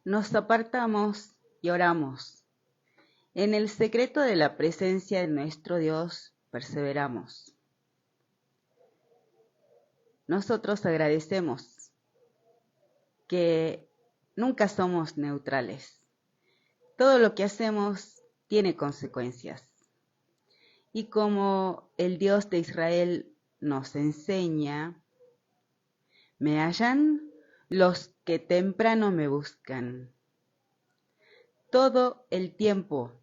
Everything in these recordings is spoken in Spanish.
Nos apartamos y oramos. En el secreto de la presencia de nuestro Dios perseveramos. Nosotros agradecemos que nunca somos neutrales. Todo lo que hacemos tiene consecuencias. Y como el Dios de Israel nos enseña, me hallan los que temprano me buscan. Todo el tiempo,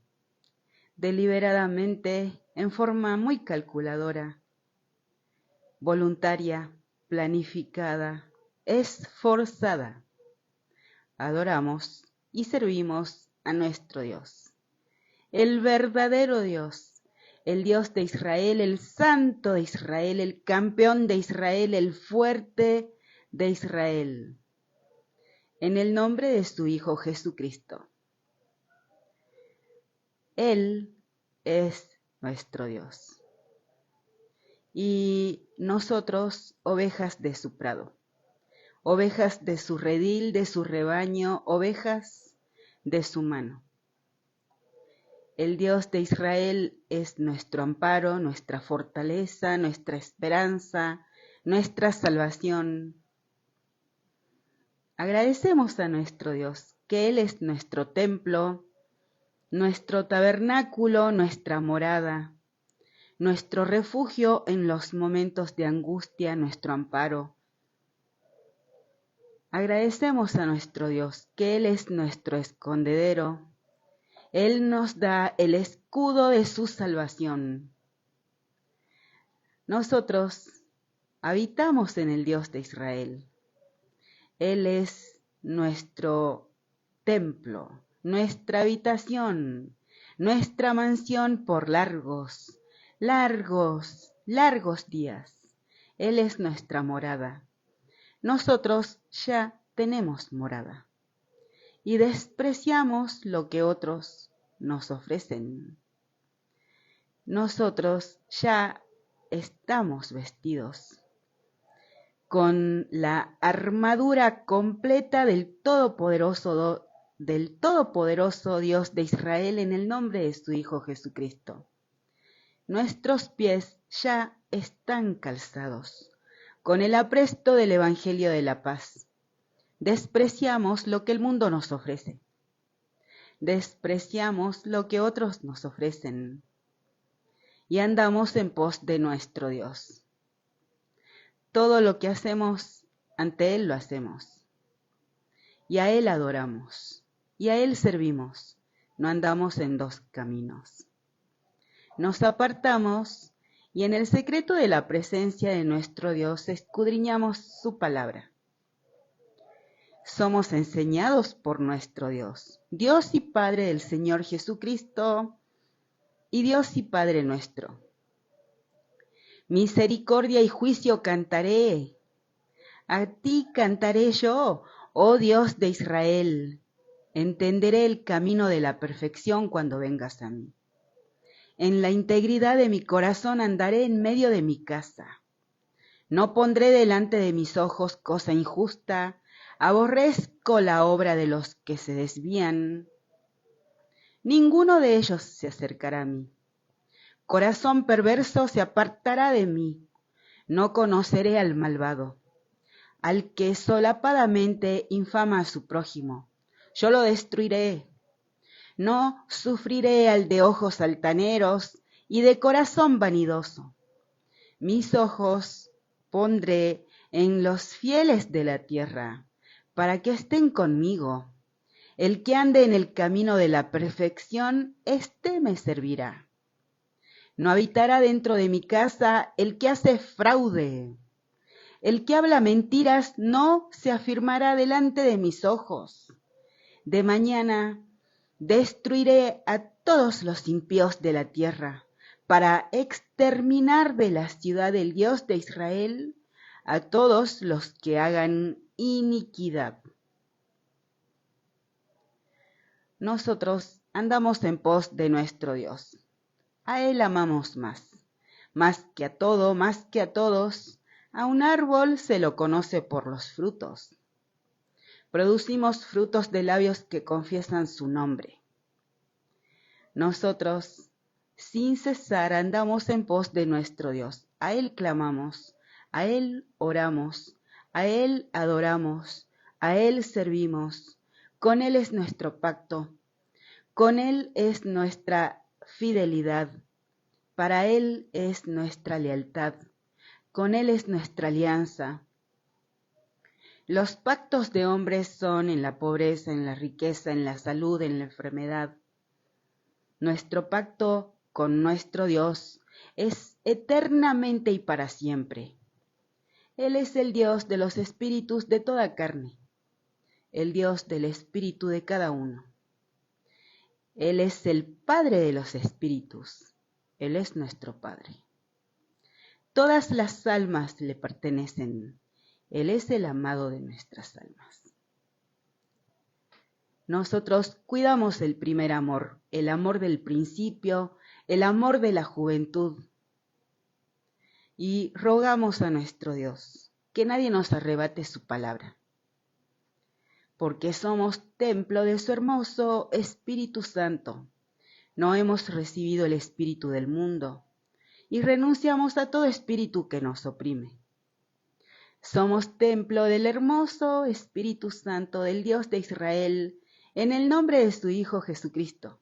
deliberadamente, en forma muy calculadora, voluntaria, planificada, esforzada, adoramos y servimos a nuestro Dios, el verdadero Dios, el Dios de Israel, el Santo de Israel, el campeón de Israel, el fuerte de Israel, en el nombre de su Hijo Jesucristo. Él es nuestro Dios. Y nosotros, ovejas de su prado, ovejas de su redil, de su rebaño, ovejas de su mano. El Dios de Israel es nuestro amparo, nuestra fortaleza, nuestra esperanza, nuestra salvación. Agradecemos a nuestro Dios, que Él es nuestro templo, nuestro tabernáculo, nuestra morada, nuestro refugio en los momentos de angustia, nuestro amparo. Agradecemos a nuestro Dios, que Él es nuestro escondedero. Él nos da el escudo de su salvación. Nosotros habitamos en el Dios de Israel. Él es nuestro templo, nuestra habitación, nuestra mansión por largos días. Él es nuestra morada. Nosotros ya tenemos morada y despreciamos lo que otros nos ofrecen. Nosotros ya estamos vestidos con la armadura completa del todopoderoso Dios de Israel en el nombre de su Hijo Jesucristo. Nuestros pies ya están calzados con el apresto del Evangelio de la paz. Despreciamos lo que el mundo nos ofrece. Despreciamos lo que otros nos ofrecen. Y andamos en pos de nuestro Dios. Todo lo que hacemos, ante Él lo hacemos. Y a Él adoramos. Y a Él servimos. No andamos en dos caminos. Nos apartamos y en el secreto de la presencia de nuestro Dios escudriñamos su palabra. Somos enseñados por nuestro Dios, Dios y Padre del Señor Jesucristo y Dios y Padre nuestro. Misericordia y juicio cantaré. A ti cantaré yo, oh Dios de Israel. Entenderé el camino de la perfección cuando vengas a mí. En la integridad de mi corazón andaré en medio de mi casa. No pondré delante de mis ojos cosa injusta. Aborrezco la obra de los que se desvían. Ninguno de ellos se acercará a mí. Corazón perverso se apartará de mí. No conoceré al malvado, al que solapadamente infama a su prójimo. Yo lo destruiré. No sufriré al de ojos altaneros y de corazón vanidoso. Mis ojos pondré en los fieles de la tierra, para que estén conmigo. El que ande en el camino de la perfección, éste me servirá. No habitará dentro de mi casa el que hace fraude. El que habla mentiras no se afirmará delante de mis ojos. De mañana destruiré a todos los impíos de la tierra, para exterminar de la ciudad del Dios de Israel a todos los que hagan iniquidad. Nosotros andamos en pos de nuestro Dios. A Él amamos más que a todo, más que a todos. A un árbol se lo conoce por los frutos. producimos frutos de labios que confiesan su nombre. Nosotros, sin cesar, andamos en pos de nuestro Dios. A Él clamamos, a Él oramos, a Él adoramos, a Él servimos. Con Él es nuestro pacto, con Él es nuestra fidelidad, para Él es nuestra lealtad, con Él es nuestra alianza. Los pactos de hombres son en la pobreza, en la riqueza, en la salud, en la enfermedad. Nuestro pacto con nuestro Dios es eternamente y para siempre. Él es el Dios de los espíritus de toda carne, el Dios del espíritu de cada uno. Él es el Padre de los espíritus, Él es nuestro Padre. Todas las almas le pertenecen, Él es el amado de nuestras almas. Nosotros cuidamos el primer amor, el amor del principio, el amor de la juventud. Y rogamos a nuestro Dios que nadie nos arrebate su palabra, porque somos templo de su hermoso Espíritu Santo. No hemos recibido el espíritu del mundo y renunciamos a todo espíritu que nos oprime. Somos templo del hermoso Espíritu Santo del Dios de Israel, en el nombre de su Hijo Jesucristo.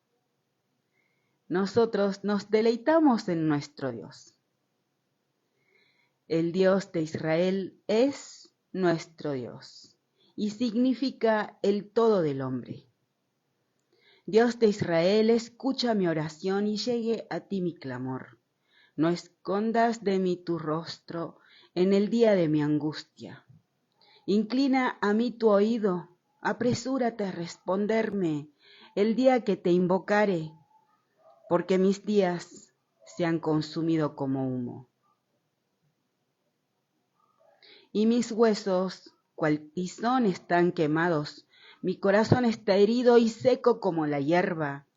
Nosotros nos deleitamos en nuestro Dios. El Dios de Israel es nuestro Dios y significa el todo del hombre. Dios de Israel, escucha mi oración y llegue a ti mi clamor. No escondas de mí tu rostro en el día de mi angustia. Inclina a mí tu oído, apresúrate a responderme el día que te invocare, porque mis días se han consumido como humo. Y mis huesos, cual tizón, están quemados, mi corazón está herido y seco como la hierba,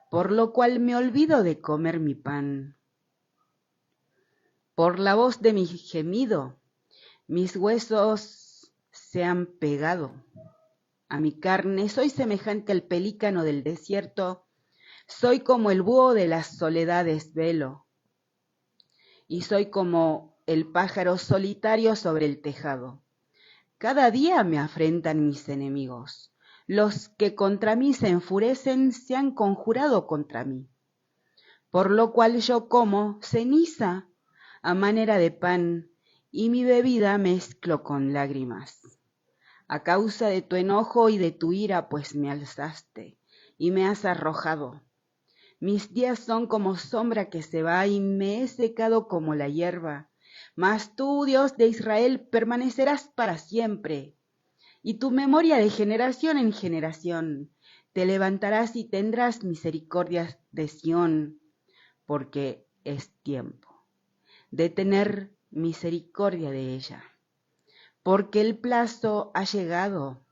por lo cual me olvido de comer mi pan. Por la voz de mi gemido, mis huesos se han pegado a mi carne, soy semejante al pelícano del desierto, soy como el búho de las soledades velo, y soy como el pájaro solitario sobre el tejado. Cada día me afrentan mis enemigos, los que contra mí se enfurecen se han conjurado contra mí, por lo cual yo como ceniza a manera de pan, y mi bebida mezclo con lágrimas. A causa de tu enojo y de tu ira, pues me alzaste y me has arrojado. Mis días son como sombra que se va y me he secado como la hierba. Mas tú, Dios de Israel, permanecerás para siempre, y tu memoria de generación en generación. Te levantarás y tendrás misericordia de Sión, porque es tiempo de tener misericordia de ella. Porque el plazo ha llegado,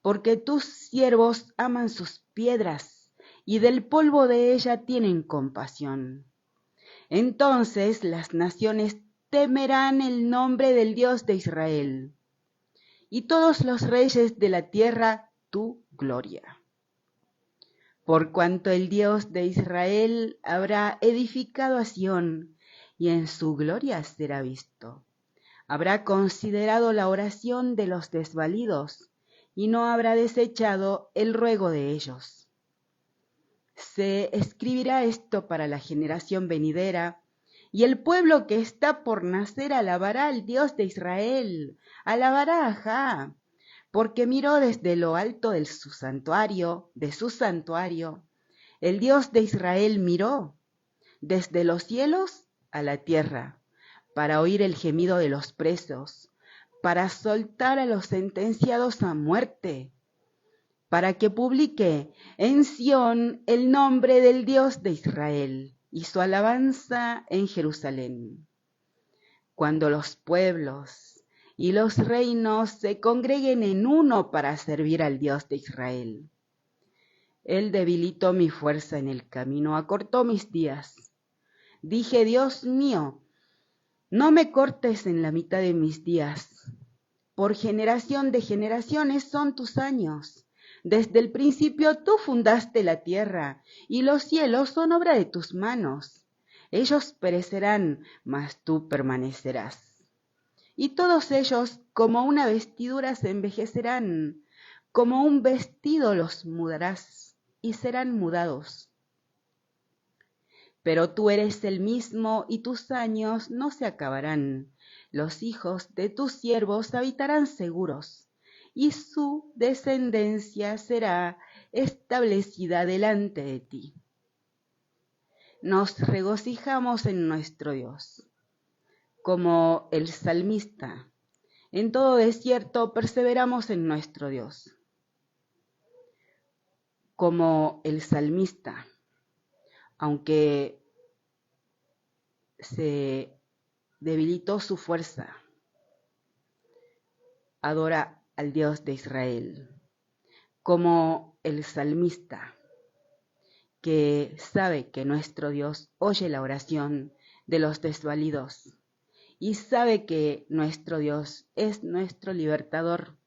porque tus siervos aman sus piedras, y del polvo de ella tienen compasión. Entonces las naciones temerán el nombre del Dios de Israel, y todos los reyes de la tierra tu gloria. Por cuanto el Dios de Israel habrá edificado a Sión, y en su gloria será visto. Habrá considerado la oración de los desvalidos, y no habrá desechado el ruego de ellos. Se escribirá esto para la generación venidera, y el pueblo que está por nacer alabará al Dios de Israel, alabará a Jah, porque miró desde lo alto de su santuario, el Dios de Israel miró desde los cielos a la tierra, para oír el gemido de los presos, para soltar a los sentenciados a muerte, para que publique en Sión el nombre del Dios de Israel y su alabanza en Jerusalén. Cuando los pueblos y los reinos se congreguen en uno para servir al Dios de Israel. Él debilitó mi fuerza en el camino, acortó mis días. Dije, Dios mío, no me cortes en la mitad de mis días. Por generación de generaciones son tus años. Desde el principio tú fundaste la tierra, y los cielos son obra de tus manos. Ellos perecerán, mas tú permanecerás. Y todos ellos como una vestidura se envejecerán, como un vestido los mudarás, y serán mudados. Pero tú eres el mismo y tus años no se acabarán. Los hijos de tus siervos habitarán seguros, y su descendencia será establecida delante de ti. Nos regocijamos en nuestro Dios, como el salmista. En todo desierto perseveramos en nuestro Dios, como el salmista. Aunque se debilitó su fuerza, adora al Dios de Israel, como el salmista, que sabe que nuestro Dios oye la oración de los desvalidos y sabe que nuestro Dios es nuestro libertador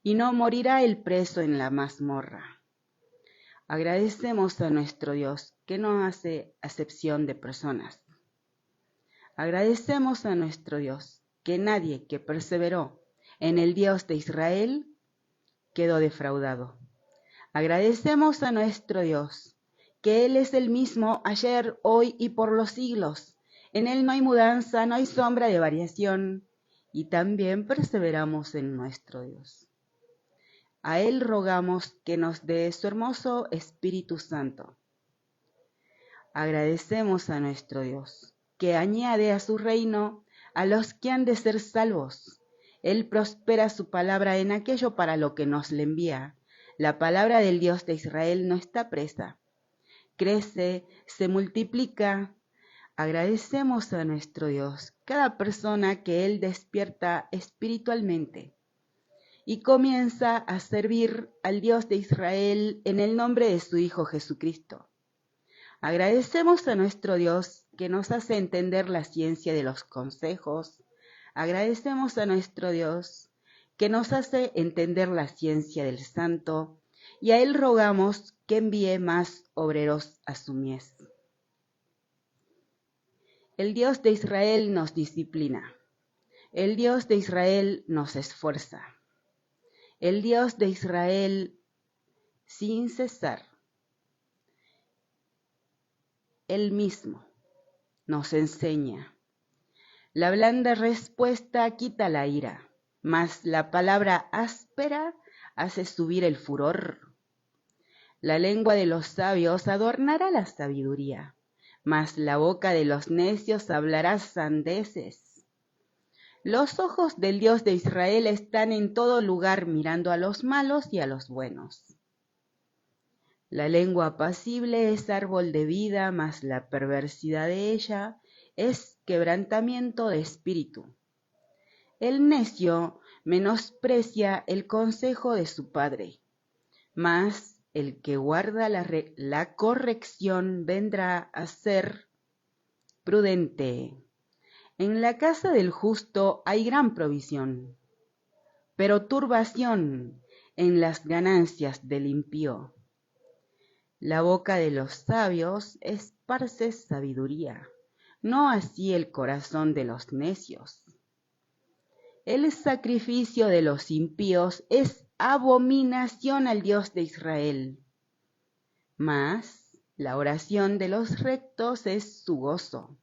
y no morirá el preso en la mazmorra. Agradecemos a nuestro Dios que no hace acepción de personas. Agradecemos a nuestro Dios que nadie que perseveró en el Dios de Israel quedó defraudado. Agradecemos a nuestro Dios que Él es el mismo ayer, hoy y por los siglos. En Él no hay mudanza, no hay sombra de variación, y también perseveramos en nuestro Dios. A Él rogamos que nos dé su hermoso Espíritu Santo. Agradecemos a nuestro Dios, que añade a su reino a los que han de ser salvos. Él prospera su palabra en aquello para lo que nos le envía. La palabra del Dios de Israel no está presa. Crece, se multiplica. Agradecemos a nuestro Dios cada persona que Él despierta espiritualmente y comienza a servir al Dios de Israel en el nombre de su Hijo Jesucristo. Agradecemos a nuestro Dios que nos hace entender la ciencia de los consejos. Agradecemos a nuestro Dios que nos hace entender la ciencia del santo, y a Él rogamos que envíe más obreros a su mies. El Dios de Israel nos disciplina. El Dios de Israel nos esfuerza. El Dios de Israel, sin cesar, Él mismo nos enseña. La blanda respuesta quita la ira, mas la palabra áspera hace subir el furor. La lengua de los sabios adornará la sabiduría, mas la boca de los necios hablará sandeces. Los ojos del Dios de Israel están en todo lugar mirando a los malos y a los buenos. La lengua apacible es árbol de vida, mas la perversidad de ella es quebrantamiento de espíritu. El necio menosprecia el consejo de su padre, mas el que guarda la corrección vendrá a ser prudente. En la casa del justo hay gran provisión, pero turbación en las ganancias del impío. La boca de los sabios esparce sabiduría, no así el corazón de los necios. El sacrificio de los impíos es abominación al Dios de Israel, mas la oración de los rectos es su gozo.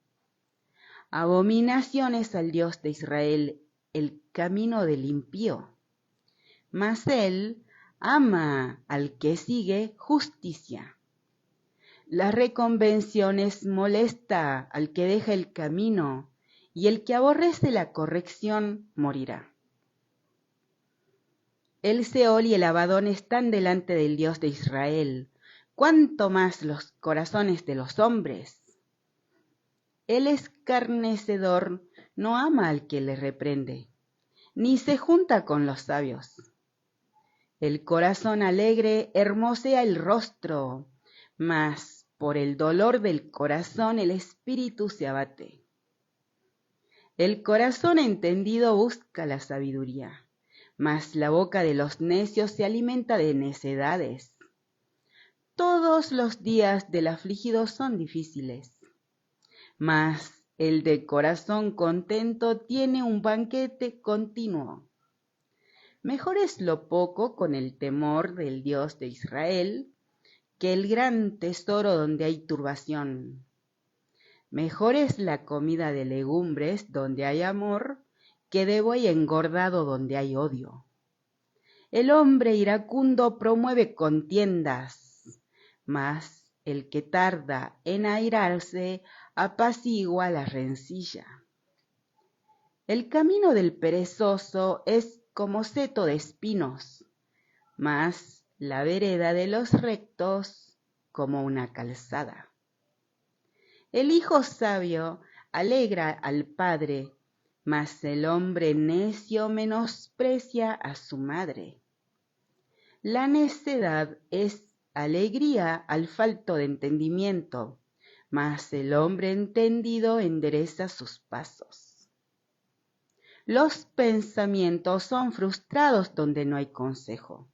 Abominación es al Dios de Israel el camino del impío, mas Él ama al que sigue justicia. La reconvención es molesta al que deja el camino, y el que aborrece la corrección morirá. El Seol y el Abadón están delante del Dios de Israel, cuánto más los corazones de los hombres. El escarnecedor no ama al que le reprende, ni se junta con los sabios. El corazón alegre hermosea el rostro, mas por el dolor del corazón el espíritu se abate. El corazón entendido busca la sabiduría, mas la boca de los necios se alimenta de necedades. Todos los días del afligido son difíciles, mas el de corazón contento tiene un banquete continuo. Mejor es lo poco con el temor del Dios de Israel que el gran tesoro donde hay turbación. Mejor es la comida de legumbres donde hay amor que de buey engordado donde hay odio. El hombre iracundo promueve contiendas, mas el que tarda en airarse apacigua la rencilla. El camino del perezoso es como seto de espinos, mas la vereda de los rectos como una calzada. El hijo sabio alegra al padre, mas el hombre necio menosprecia a su madre. La necedad es alegría al falto de entendimiento, mas el hombre entendido endereza sus pasos. Los pensamientos son frustrados donde no hay consejo,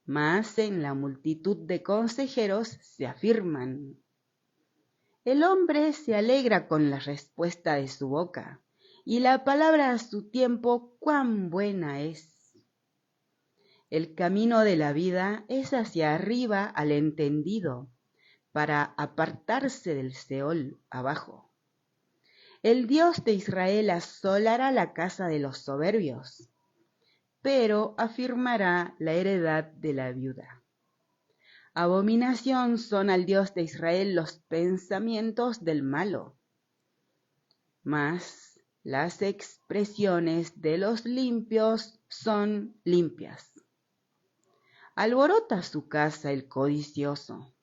mas en la multitud de consejeros se afirman. El hombre se alegra con la respuesta de su boca, y la palabra a su tiempo cuán buena es. El camino de la vida es hacia arriba al entendido, para apartarse del Seol abajo. El Dios de Israel asolará la casa de los soberbios, pero afirmará la heredad de la viuda. Abominación son al Dios de Israel los pensamientos del malo, mas las expresiones de los limpios son limpias. Alborota su casa el codicioso,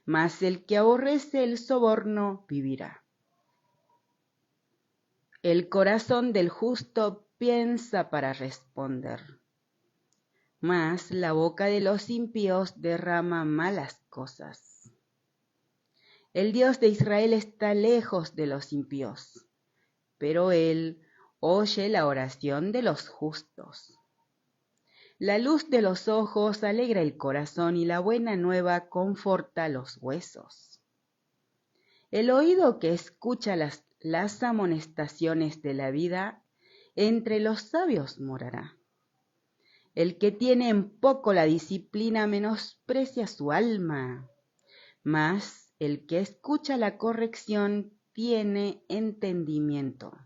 mas el que aborrece el soborno vivirá. El corazón del justo piensa para responder, mas la boca de los impíos derrama malas cosas. El Dios de Israel está lejos de los impíos, pero Él oye la oración de los justos. La luz de los ojos alegra el corazón y la buena nueva conforta los huesos. El oído que escucha las amonestaciones de la vida, entre los sabios morará. El que tiene en poco la disciplina menosprecia su alma, mas el que escucha la corrección tiene entendimiento.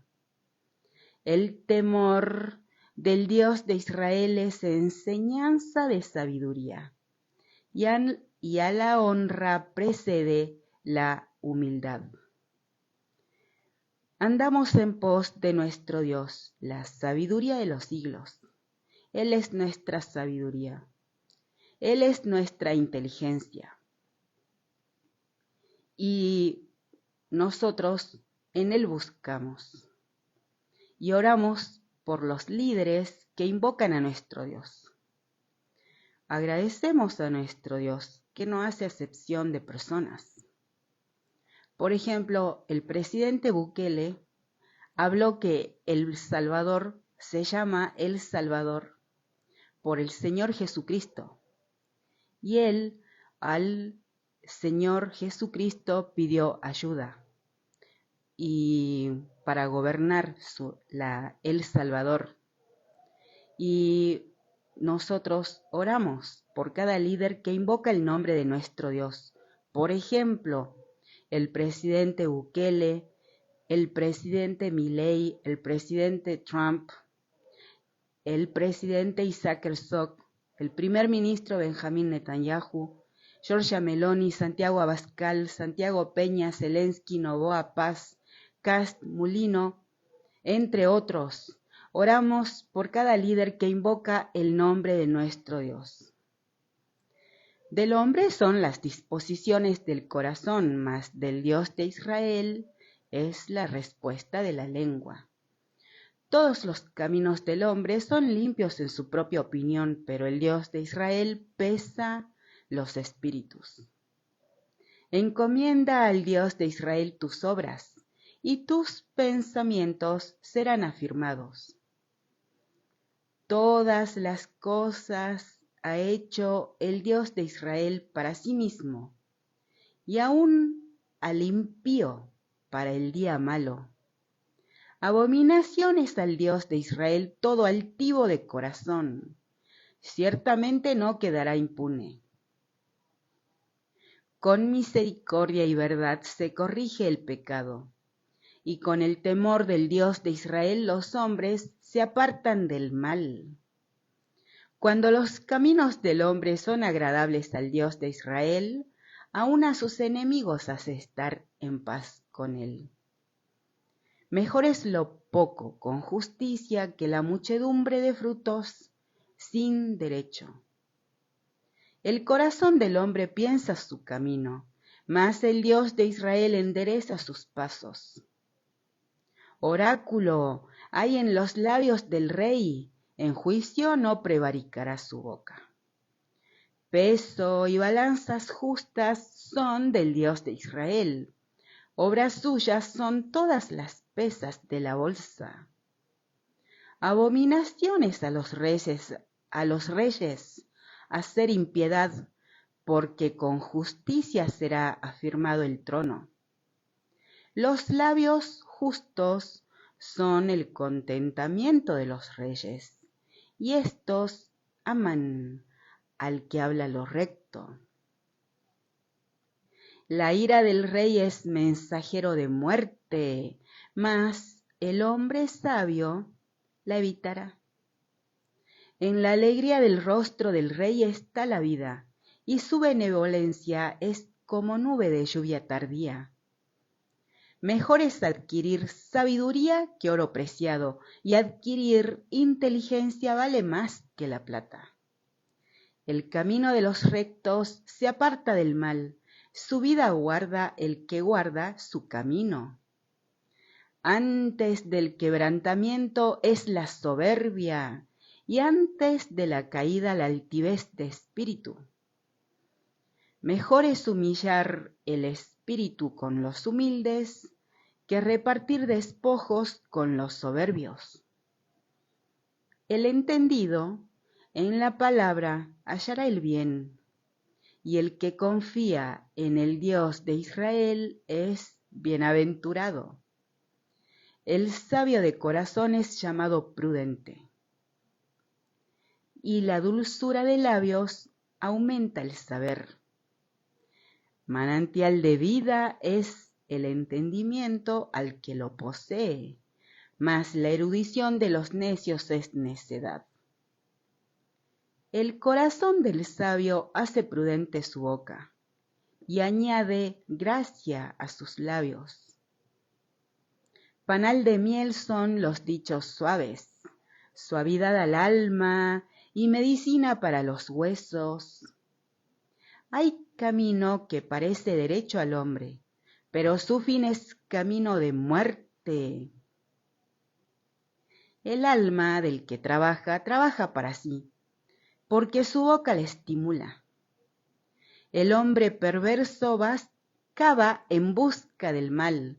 El temor del Dios de Israel es enseñanza de sabiduría, y a la honra precede la humildad. Andamos en pos de nuestro Dios, la sabiduría de los siglos. Él es nuestra sabiduría. Él es nuestra inteligencia. Y nosotros en Él buscamos. Y oramos por los líderes que invocan a nuestro Dios. Agradecemos a nuestro Dios que no hace acepción de personas. Por ejemplo, el presidente Bukele habló que El Salvador se llama El Salvador por el Señor Jesucristo. Y él al Señor Jesucristo pidió ayuda y para gobernar El Salvador. Y nosotros oramos por cada líder que invoca el nombre de nuestro Dios. Por ejemplo, el presidente Bukele, el presidente Milei, el presidente Trump, el presidente Isaac Herzog, el primer ministro Benjamín Netanyahu, Giorgia Meloni, Santiago Abascal, Santiago Peña, Zelensky, Noboa Paz, Kast, Mulino, entre otros. Oramos por cada líder que invoca el nombre de nuestro Dios. Del hombre son las disposiciones del corazón, mas del Dios de Israel es la respuesta de la lengua. Todos los caminos del hombre son limpios en su propia opinión, pero el Dios de Israel pesa los espíritus. Encomienda al Dios de Israel tus obras, y tus pensamientos serán afirmados. Todas las cosas ha hecho el Dios de Israel para sí mismo, y aún al impío para el día malo. Abominación es al Dios de Israel todo altivo de corazón. Ciertamente no quedará impune. Con misericordia y verdad se corrige el pecado, y con el temor del Dios de Israel los hombres se apartan del mal. Cuando los caminos del hombre son agradables al Dios de Israel, aun a sus enemigos hace estar en paz con él. Mejor es lo poco con justicia que la muchedumbre de frutos sin derecho. El corazón del hombre piensa su camino, mas el Dios de Israel endereza sus pasos. Oráculo hay en los labios del rey, en juicio no prevaricará su boca. Peso y balanzas justas son del Dios de Israel. Obras suyas son todas las pesas de la bolsa. Abominaciones a los reyes, hacer impiedad, porque con justicia será afirmado el trono. Los labios justos son el contentamiento de los reyes, y éstos aman al que habla lo recto. La ira del rey es mensajero de muerte, mas el hombre sabio la evitará. En la alegría del rostro del rey está la vida, y su benevolencia es como nube de lluvia tardía. Mejor es adquirir sabiduría que oro preciado, y adquirir inteligencia vale más que la plata. El camino de los rectos se aparta del mal, su vida guarda el que guarda su camino. Antes del quebrantamiento es la soberbia, y antes de la caída la altivez de espíritu. Mejor es humillar el espíritu con los humildes que repartir despojos con los soberbios. El entendido en la palabra hallará el bien, y el que confía en el Dios de Israel es bienaventurado. El sabio de corazón es llamado prudente, y la dulzura de labios aumenta el saber. Manantial de vida es el entendimiento al que lo posee, mas la erudición de los necios es necedad. El corazón del sabio hace prudente su boca, y añade gracia a sus labios. Panal de miel son los dichos suaves, suavidad al alma y medicina para los huesos. Hay camino que parece derecho al hombre, pero su fin es camino de muerte. El alma del que trabaja, trabaja para sí, porque su boca le estimula. El hombre perverso cava en busca del mal,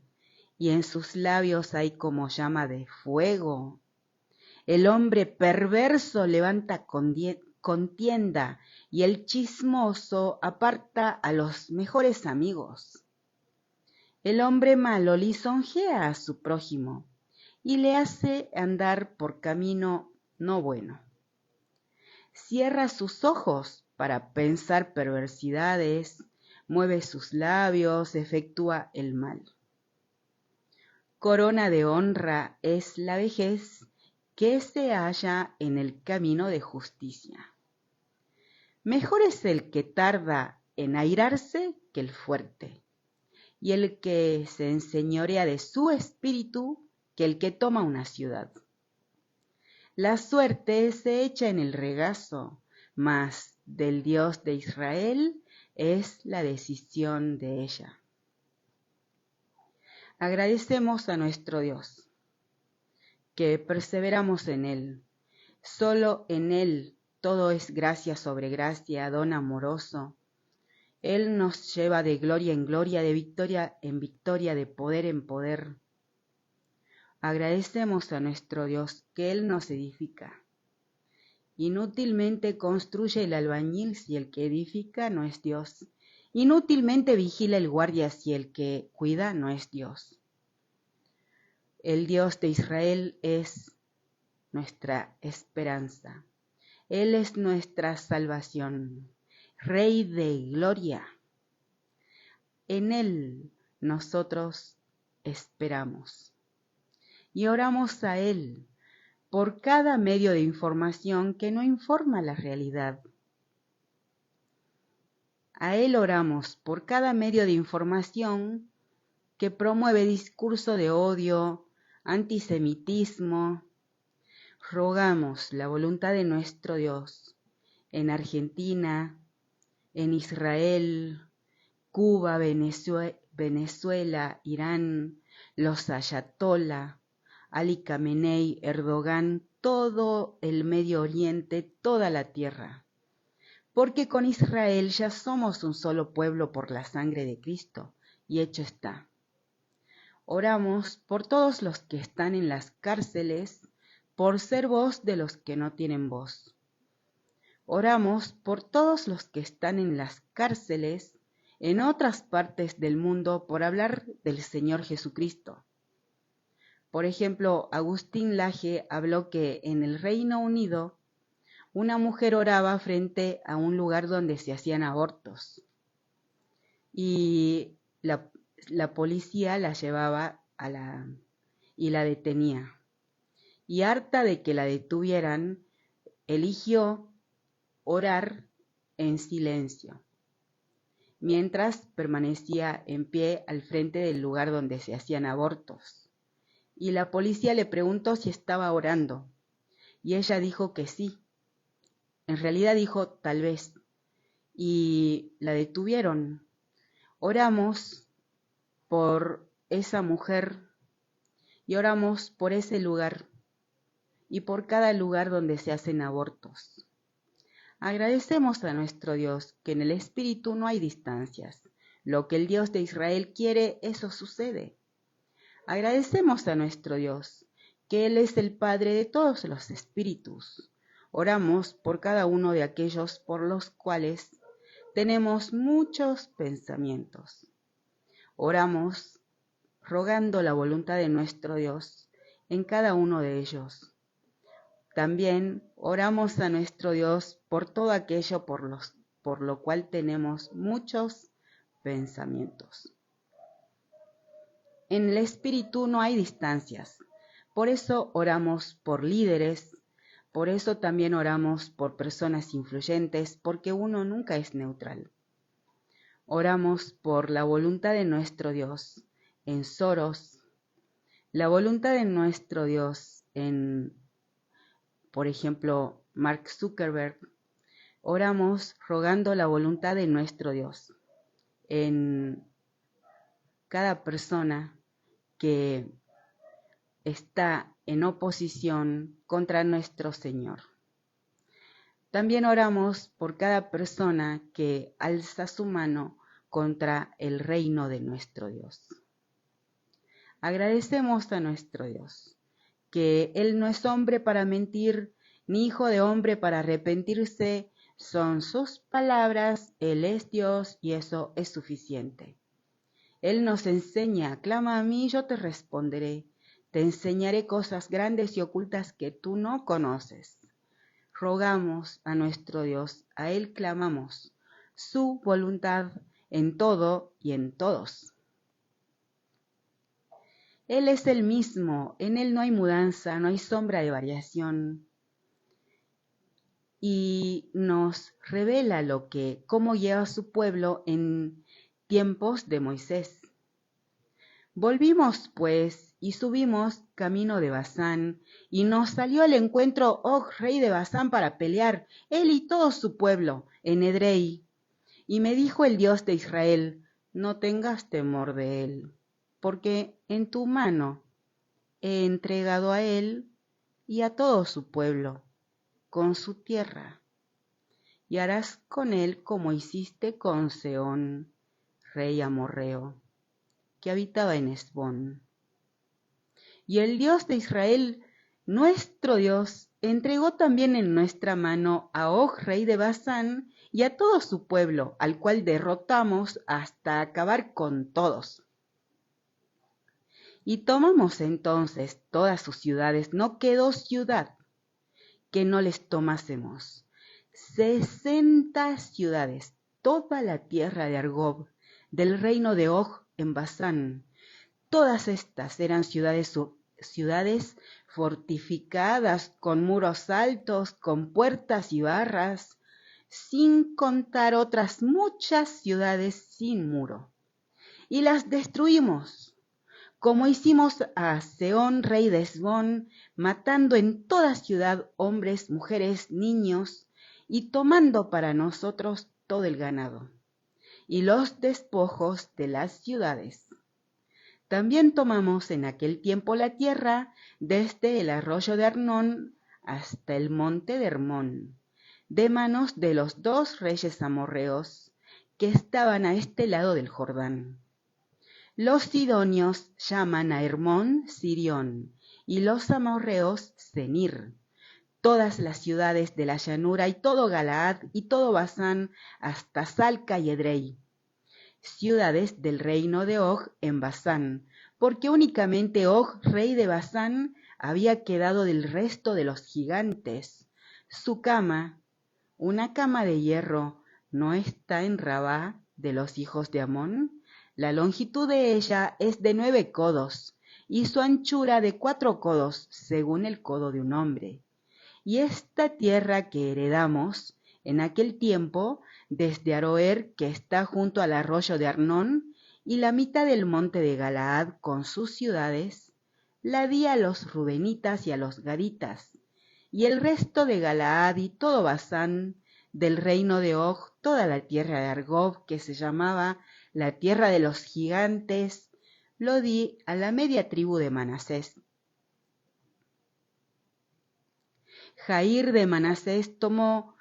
y en sus labios hay como llama de fuego. El hombre perverso levanta contienda, y el chismoso aparta a los mejores amigos. El hombre malo lisonjea a su prójimo, y le hace andar por camino no bueno. Cierra sus ojos para pensar perversidades, mueve sus labios, efectúa el mal. Corona de honra es la vejez que se halla en el camino de justicia. Mejor es el que tarda en airarse que el fuerte, y el que se enseñorea de su espíritu que el que toma una ciudad. La suerte se echa en el regazo, mas del Dios de Israel es la decisión de ella. Agradecemos a nuestro Dios, que perseveramos en Él. Solo en Él todo es gracia sobre gracia, don amoroso. Él nos lleva de gloria en gloria, de victoria en victoria, de poder en poder. Agradecemos a nuestro Dios que Él nos edifica. Inútilmente construye el albañil si el que edifica no es Dios. Inútilmente vigila el guardia si el que cuida no es Dios. El Dios de Israel es nuestra esperanza. Él es nuestra salvación, Rey de gloria. En Él nosotros esperamos y oramos a Él por cada medio de información que no informa la realidad. A Él oramos por cada medio de información que promueve discurso de odio, antisemitismo. Rogamos la voluntad de nuestro Dios en Argentina, en Israel, Cuba, Venezuela, Irán, los ayatolá, Ali Khamenei, Erdogan, todo el Medio Oriente, toda la tierra. Porque con Israel ya somos un solo pueblo por la sangre de Cristo, y hecho está. Oramos por todos los que están en las cárceles, por ser voz de los que no tienen voz. Oramos por todos los que están en las cárceles, en otras partes del mundo, por hablar del Señor Jesucristo. Por ejemplo, Agustín Laje habló que en el Reino Unido una mujer oraba frente a un lugar donde se hacían abortos y la policía la llevaba y la detenía. Y harta de que la detuvieran, eligió orar en silencio, mientras permanecía en pie al frente del lugar donde se hacían abortos. Y la policía le preguntó si estaba orando, y ella dijo que sí. En realidad dijo tal vez, y la detuvieron. Oramos por esa mujer y oramos por ese lugar y por cada lugar donde se hacen abortos. Agradecemos a nuestro Dios que en el Espíritu no hay distancias. Lo que el Dios de Israel quiere, eso sucede. Agradecemos a nuestro Dios que Él es el Padre de todos los espíritus. Oramos por cada uno de aquellos por los cuales tenemos muchos pensamientos. Oramos rogando la voluntad de nuestro Dios en cada uno de ellos. También oramos a nuestro Dios por todo aquello por lo cual tenemos muchos pensamientos. En el Espíritu no hay distancias, por eso oramos por líderes, por eso también oramos por personas influyentes, porque uno nunca es neutral. Oramos por la voluntad de nuestro Dios en Soros, la voluntad de nuestro Dios en, por ejemplo, Mark Zuckerberg. Oramos rogando la voluntad de nuestro Dios en cada persona que está en oposición contra nuestro Señor. También oramos por cada persona que alza su mano contra el reino de nuestro Dios. Agradecemos a nuestro Dios que Él no es hombre para mentir, ni hijo de hombre para arrepentirse. Son sus palabras, Él es Dios y eso es suficiente. Él nos enseña, clama a mí, yo te responderé. Te enseñaré cosas grandes y ocultas que tú no conoces. Rogamos a nuestro Dios, a Él clamamos, su voluntad en todo y en todos. Él es el mismo, en Él no hay mudanza, no hay sombra de variación. Y nos revela cómo lleva a su pueblo en tiempos de Moisés. Volvimos, pues, y subimos camino de Basán, y nos salió al encuentro Og, rey de Basán, para pelear, él y todo su pueblo, en Edrei. Y me dijo el Dios de Israel, no tengas temor de él, porque en tu mano he entregado a él y a todo su pueblo, con su tierra. Y harás con él como hiciste con Sehón, rey amorreo, que habitaba en Hesbón. Y el Dios de Israel, nuestro Dios, Entregó también en nuestra mano a Og, rey de Basán, y a todo su pueblo, al cual derrotamos hasta acabar con todos. Y tomamos entonces todas sus ciudades, no quedó ciudad que no les tomásemos. 60 ciudades, toda la tierra de Argob, del reino de Og en Basán. Todas estas eran ciudades fortificadas, con muros altos, con puertas y barras, sin contar otras muchas ciudades sin muro. Y las destruimos, como hicimos a Sehón, rey de Hesbón, matando en toda ciudad hombres, mujeres, niños, y tomando para nosotros todo el ganado, y los despojos de las ciudades. También tomamos en aquel tiempo la tierra desde el arroyo de Arnón hasta el monte de Hermón, de manos de los 2 reyes amorreos que estaban a este lado del Jordán. Los sidonios llaman a Hermón Sirión y los amorreos Senir. Todas las ciudades de la llanura y todo Galaad y todo Basán hasta Salca y Edrei, ciudades del reino de Og en Basán, porque únicamente Og, rey de Basán, había quedado del resto de los gigantes. Su cama, una cama de hierro, ¿no está en Rabá de los hijos de Amón? La longitud de ella es de 9 codos, y su anchura de 4 codos, según el codo de un hombre. Y esta tierra que heredamos en aquel tiempo, desde Aroer, que está junto al arroyo de Arnón, y la mitad del monte de Galaad con sus ciudades, la di a los rubenitas y a los gaditas, y el resto de Galaad y todo Basán, del reino de Og, toda la tierra de Argob, que se llamaba la tierra de los gigantes, lo di a la media tribu de Manasés. Jair de Manasés tomó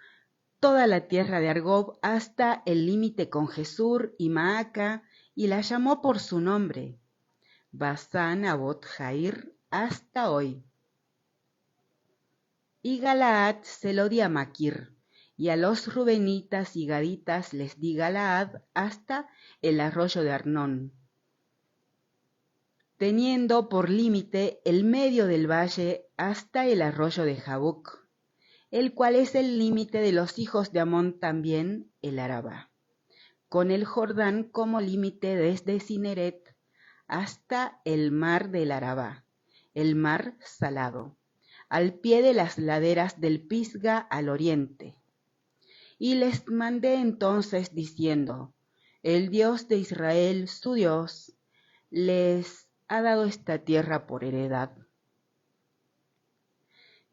toda la tierra de Argob hasta el límite con Jesur y Maaca, y la llamó por su nombre, Basán Abot Jair, hasta hoy. Y Galaad se lo di a Maquir, y a los rubenitas y gaditas les di Galaad hasta el arroyo de Arnón, teniendo por límite el medio del valle hasta el arroyo de Jabuc, el cual es el límite de los hijos de Amón también, el Arabá, con el Jordán como límite desde Cineret hasta el mar del Arabá, el mar salado, al pie de las laderas del Pisga al oriente. Y les mandé entonces diciendo, el Dios de Israel, su Dios, les ha dado esta tierra por heredad.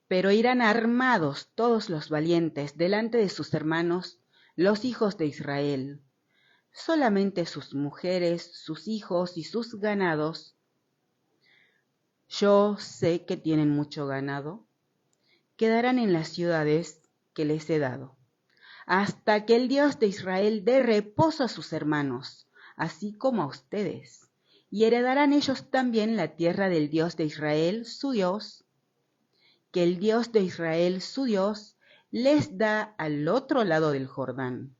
Pero irán armados todos los valientes delante de sus hermanos, los hijos de Israel. Solamente sus mujeres, sus hijos y sus ganados. Yo sé que tienen mucho ganado. Quedarán en las ciudades que les he dado, hasta que el Dios de Israel dé reposo a sus hermanos, así como a ustedes, y heredarán ellos también la tierra del Dios de Israel, su Dios, que el Dios de Israel, su Dios, les da al otro lado del Jordán.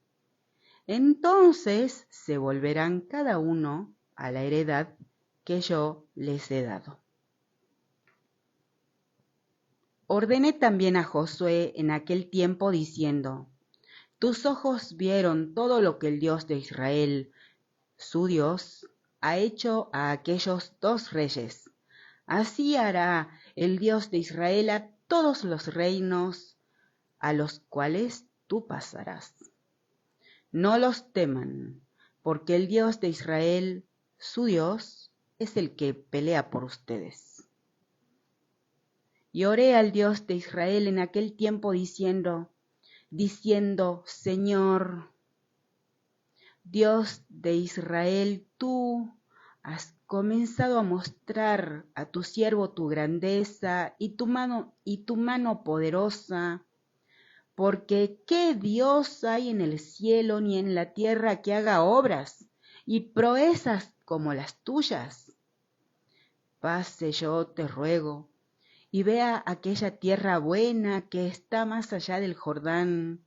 Entonces se volverán cada uno a la heredad que yo les he dado. Ordené también a Josué en aquel tiempo diciendo, tus ojos vieron todo lo que el Dios de Israel, su Dios, ha hecho a aquellos 2 reyes. Así hará el Dios de Israel a todos los reinos a los cuales tú pasarás. No los teman, porque el Dios de Israel, su Dios, es el que pelea por ustedes. Y oré al Dios de Israel en aquel tiempo diciendo, Señor, Dios de Israel, tú has comenzado a mostrar a tu siervo tu grandeza y tu mano poderosa, porque ¿qué Dios hay en el cielo ni en la tierra que haga obras y proezas como las tuyas? Pase yo, te ruego, y vea aquella tierra buena que está más allá del Jordán,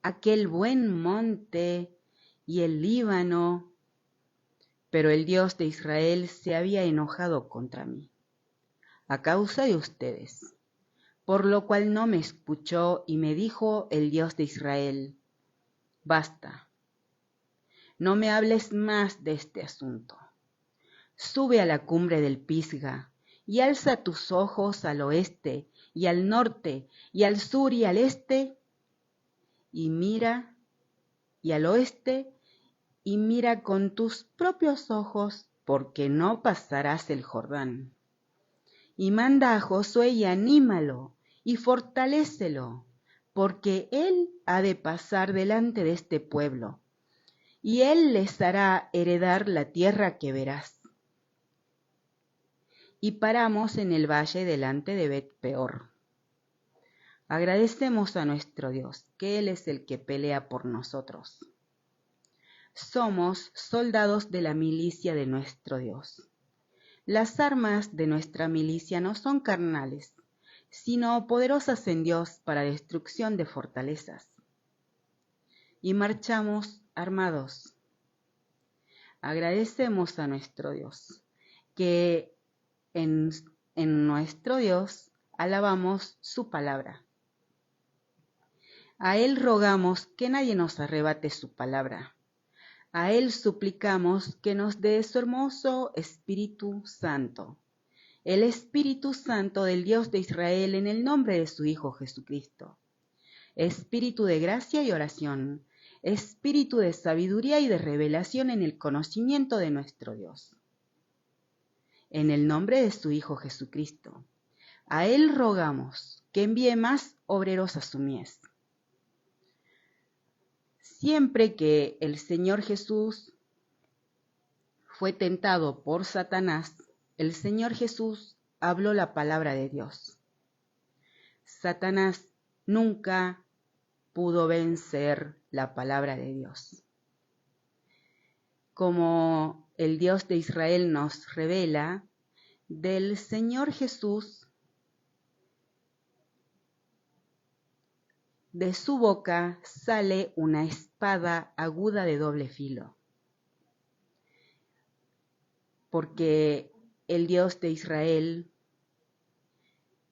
aquel buen monte y el Líbano. Pero el Dios de Israel se había enojado contra mí, a causa de ustedes, por lo cual no me escuchó y me dijo el Dios de Israel: basta, no me hables más de este asunto. Sube a la cumbre del Pisga y alza tus ojos al oeste y al norte y al sur y al este, y mira, y al oeste, y mira con tus propios ojos, porque no pasarás el Jordán. Y manda a Josué y anímalo y fortalécelo, porque él ha de pasar delante de este pueblo, y él les hará heredar la tierra que verás. Y paramos en el valle delante de Bet-peor. Agradecemos a nuestro Dios, que Él es el que pelea por nosotros. Somos soldados de la milicia de nuestro Dios. Las armas de nuestra milicia no son carnales, sino poderosas en Dios para destrucción de fortalezas. Y marchamos armados. Agradecemos a nuestro Dios, que en nuestro Dios alabamos su palabra. A Él rogamos que nadie nos arrebate su palabra. A Él suplicamos que nos dé su hermoso Espíritu Santo, el Espíritu Santo del Dios de Israel, en el nombre de su Hijo Jesucristo. Espíritu de gracia y oración, espíritu de sabiduría y de revelación en el conocimiento de nuestro Dios. En el nombre de su Hijo Jesucristo, a Él rogamos que envíe más obreros a su mies. Siempre que el Señor Jesús fue tentado por Satanás, el Señor Jesús habló la palabra de Dios. Satanás nunca pudo vencer la palabra de Dios. Como el Dios de Israel nos revela, del Señor Jesús, de su boca sale una espada aguda de doble filo. Porque el Dios de Israel,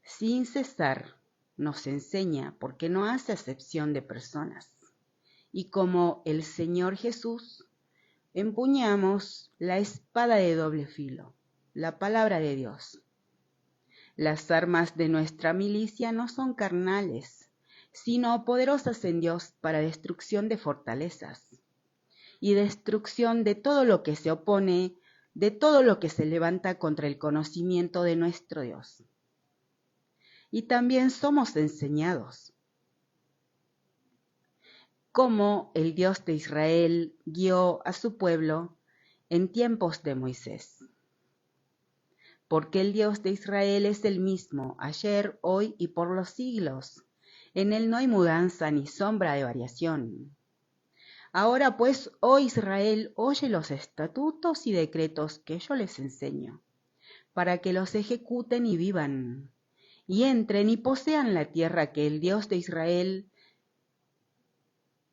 sin cesar, nos enseña, porque no hace acepción de personas. Y como el Señor Jesús, empuñamos la espada de doble filo, la palabra de Dios. Las armas de nuestra milicia no son carnales, sino poderosas en Dios para destrucción de fortalezas y destrucción de todo lo que se opone, de todo lo que se levanta contra el conocimiento de nuestro Dios. Y también somos enseñados cómo el Dios de Israel guió a su pueblo en tiempos de Moisés. Porque el Dios de Israel es el mismo, ayer, hoy y por los siglos. En él no hay mudanza ni sombra de variación. Ahora pues, oh Israel, oye los estatutos y decretos que yo les enseño, para que los ejecuten y vivan, y entren y posean la tierra que el Dios de Israel,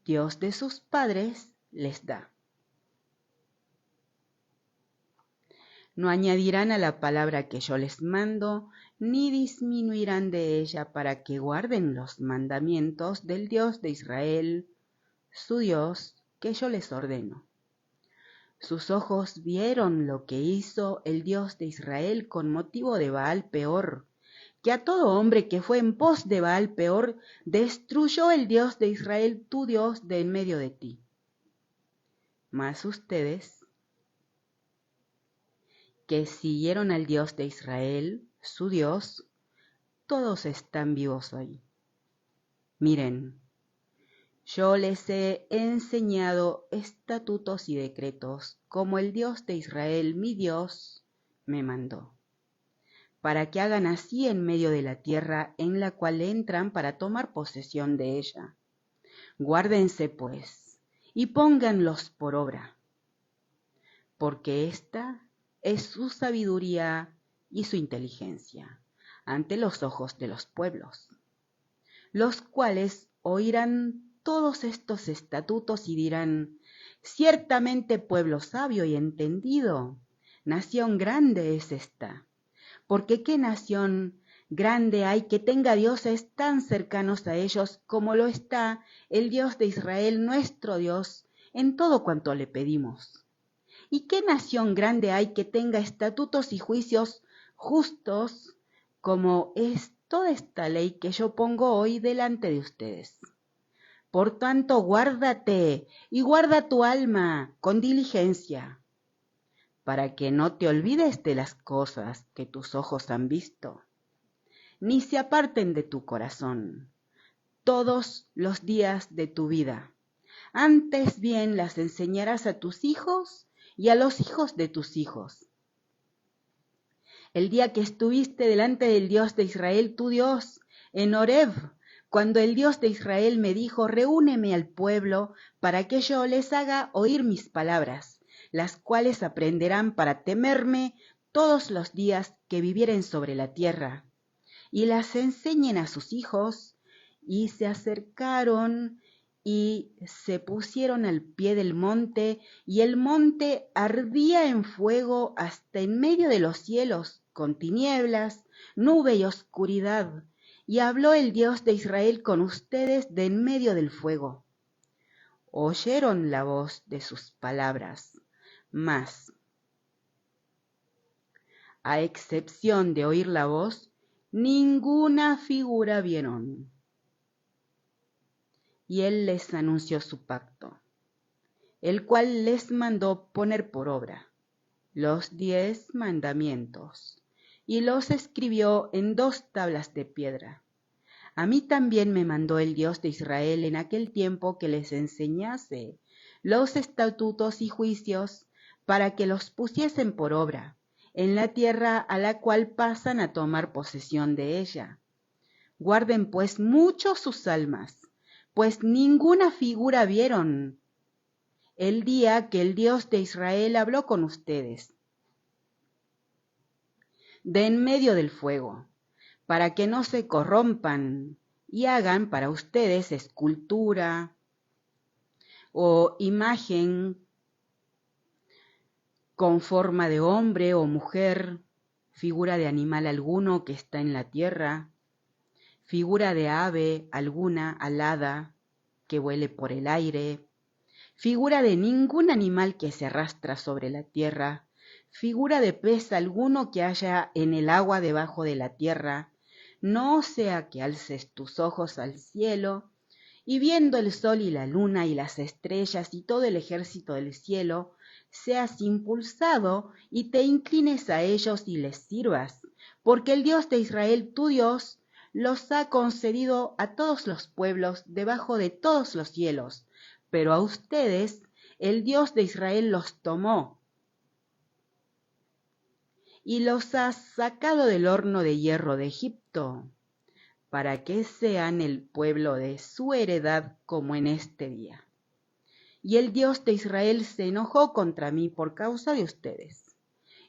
Dios de sus padres, les da. No añadirán a la palabra que yo les mando, ni disminuirán de ella, para que guarden los mandamientos del Dios de Israel, su Dios, que yo les ordeno. Sus ojos vieron lo que hizo el Dios de Israel con motivo de Baal-peor, que a todo hombre que fue en pos de Baal-peor destruyó el Dios de Israel, tu Dios, de en medio de ti. Mas ustedes, que siguieron al Dios de Israel, su Dios, todos están vivos hoy. Miren, yo les he enseñado estatutos y decretos, como el Dios de Israel, mi Dios, me mandó, para que hagan así en medio de la tierra en la cual entran para tomar posesión de ella. Guárdense, pues, y pónganlos por obra, porque esta es su sabiduría y su inteligencia ante los ojos de los pueblos, los cuales oirán todos estos estatutos y dirán: ciertamente pueblo sabio y entendido, nación grande es esta, porque qué nación grande hay que tenga dioses tan cercanos a ellos como lo está el Dios de Israel, nuestro Dios, en todo cuanto le pedimos. ¿Y qué nación grande hay que tenga estatutos y juicios justos como es toda esta ley que yo pongo hoy delante de ustedes? Por tanto, guárdate y guarda tu alma con diligencia, para que no te olvides de las cosas que tus ojos han visto, ni se aparten de tu corazón todos los días de tu vida. Antes bien las enseñarás a tus hijos y a los hijos de tus hijos. El día que estuviste delante del Dios de Israel, tu Dios, en Horeb, cuando el Dios de Israel me dijo: reúneme al pueblo para que yo les haga oír mis palabras, las cuales aprenderán para temerme todos los días que vivieren sobre la tierra, y las enseñen a sus hijos. Y se acercaron y se pusieron al pie del monte, y el monte ardía en fuego hasta en medio de los cielos, con tinieblas, nube y oscuridad. Y habló el Dios de Israel con ustedes de en medio del fuego. Oyeron la voz de sus palabras, mas, a excepción de oír la voz, ninguna figura vieron. Y él les anunció su pacto, el cual les mandó poner por obra los 10 mandamientos, y los escribió en 2 tablas de piedra. A mí también me mandó el Dios de Israel en aquel tiempo que les enseñase los estatutos y juicios, para que los pusiesen por obra en la tierra a la cual pasan a tomar posesión de ella. Guarden pues mucho sus almas, pues ninguna figura vieron el día que el Dios de Israel habló con ustedes de en medio del fuego, para que no se corrompan y hagan para ustedes escultura o imagen con forma de hombre o mujer, figura de animal alguno que está en la tierra, figura de ave alguna alada que vuele por el aire, figura de ningún animal que se arrastra sobre la tierra, figura de pez alguno que haya en el agua debajo de la tierra. No sea que alces tus ojos al cielo, y viendo el sol y la luna y las estrellas y todo el ejército del cielo, seas impulsado y te inclines a ellos y les sirvas, porque el Dios de Israel, tu Dios, los ha concedido a todos los pueblos debajo de todos los cielos, pero a ustedes el Dios de Israel los tomó y los ha sacado del horno de hierro de Egipto, para que sean el pueblo de su heredad como en este día. Y el Dios de Israel se enojó contra mí por causa de ustedes,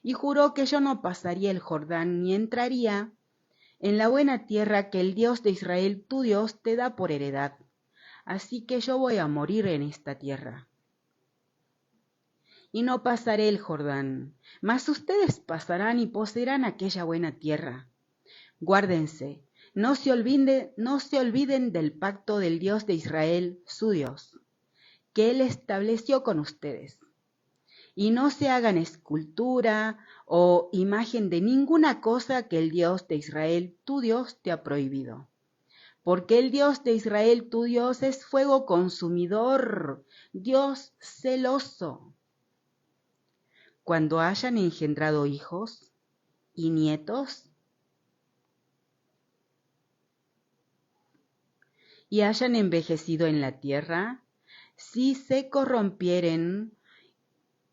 y juró que yo no pasaría el Jordán ni entraría en la buena tierra que el Dios de Israel, tu Dios, te da por heredad. Así que yo voy a morir en esta tierra. Y no pasaré el Jordán, mas ustedes pasarán y poseerán aquella buena tierra. Guárdense, no se olviden del pacto del Dios de Israel, su Dios, que Él estableció con ustedes. Y no se hagan escultura o imagen de ninguna cosa que el Dios de Israel, tu Dios, te ha prohibido. Porque el Dios de Israel, tu Dios, es fuego consumidor, Dios celoso. Cuando hayan engendrado hijos y nietos, y hayan envejecido en la tierra, si se corrompieren